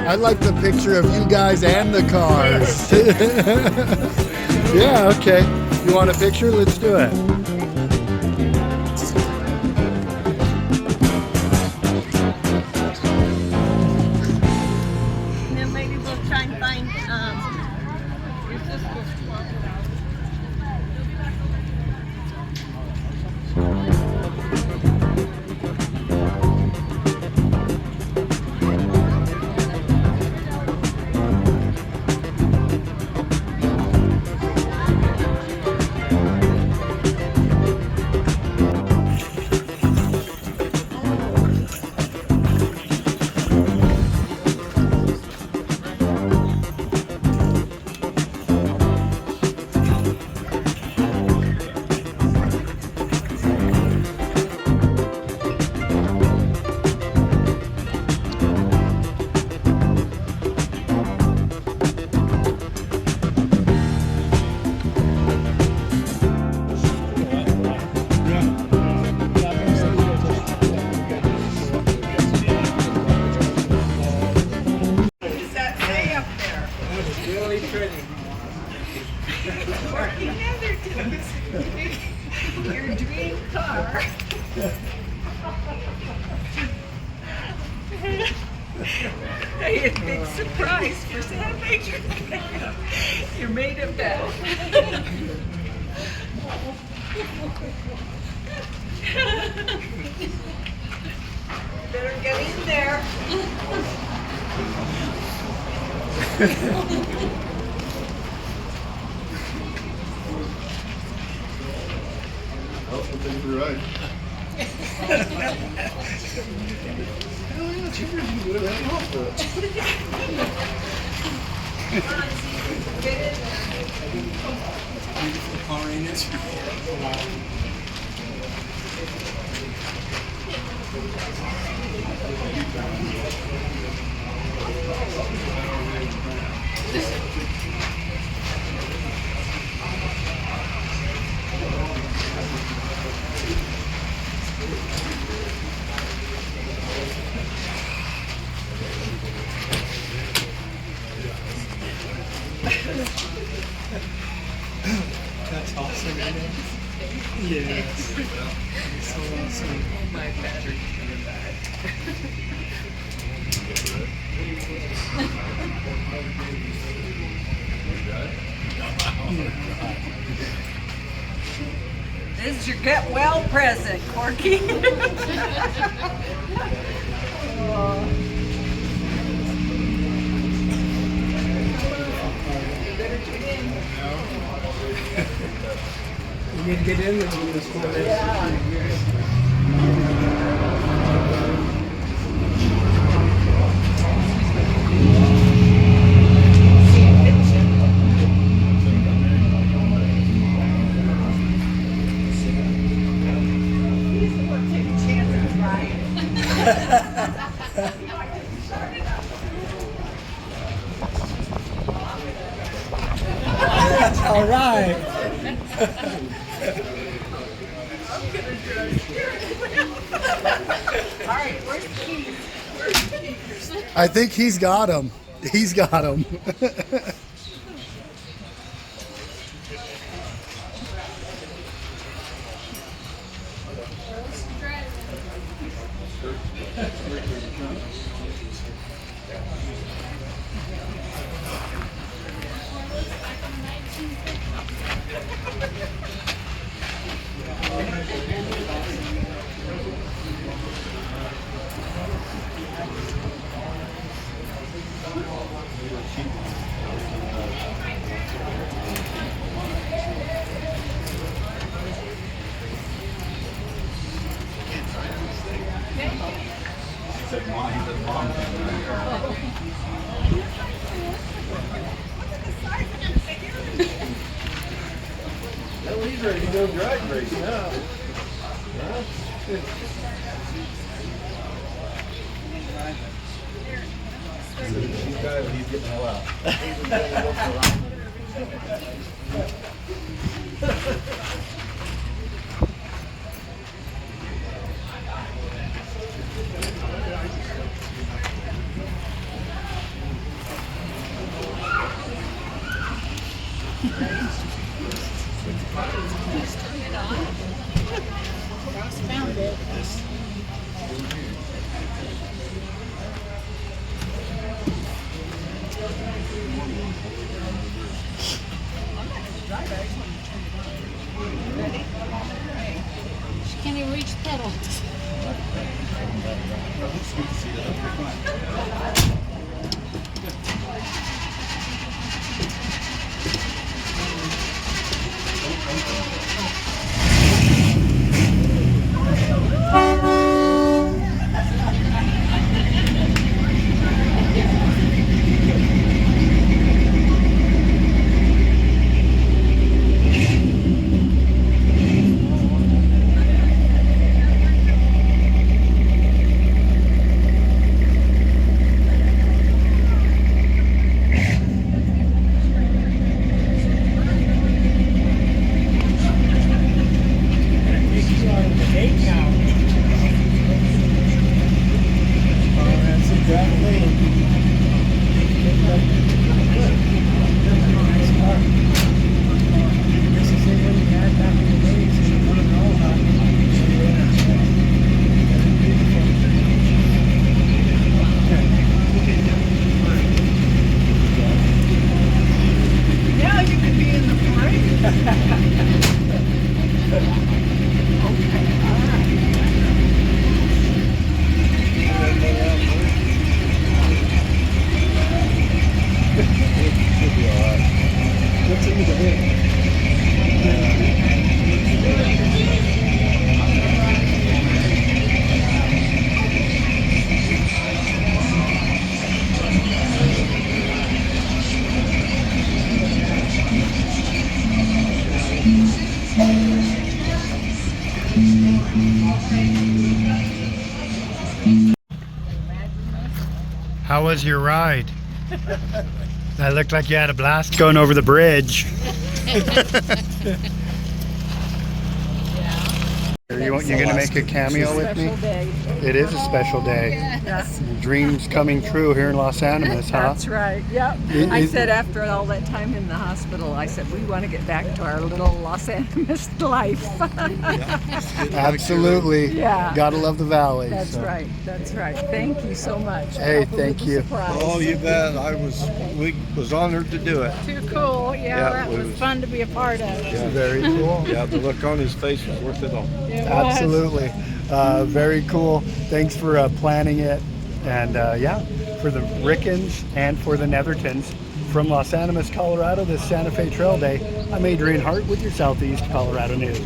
I like the picture of you guys and the cars. Yeah, okay. You want a picture? Let's do it. And then maybe we'll try and find your sister's. Working together to your dream car. Hey, a big surprise for Santa Major. You're made of metal. Better get in there. Oh, I think you're right. Oh yeah, cheaper than you would have had off the. Beautiful car, ain't it? That's awesome, isn't it? Yes. So awesome. My battery coming back. This is your get well present, Corky. You need to get in there with this one. That's all right. Alright, where's the keys? Where's the keys? I think he's got him. He's got him. Well, he's ready to go drag race now. He's driving, he's getting all out. Found it. She can't even reach the pedals. Yeah, you could be in the parade. What's in the head? How was your ride? That looked like you had a blast going over the bridge. You're gonna make a cameo with me? It is a special day. Dreams coming true here in Los Animas, huh? That's right. Yep. I said after all that time in the hospital, I said we want to get back to our little Los Animas life. Absolutely. Yeah. Gotta love the valley. That's so. right. That's right. Thank you so much. Hey, It was thank a you. surprise. Oh, you bet. We was honored to do it. Too cool. Yeah, Yeah, that it was was- fun to be a part of. Yeah. Very cool. Yeah, the look on his face was worth it all. It was. Absolutely. Very cool. Thanks for planning it. And yeah, for the Rickens and for the Nethertons from Los Animas, Colorado, this Santa Fe Trail Day, I'm Adrian Hart with your Southeast Colorado News.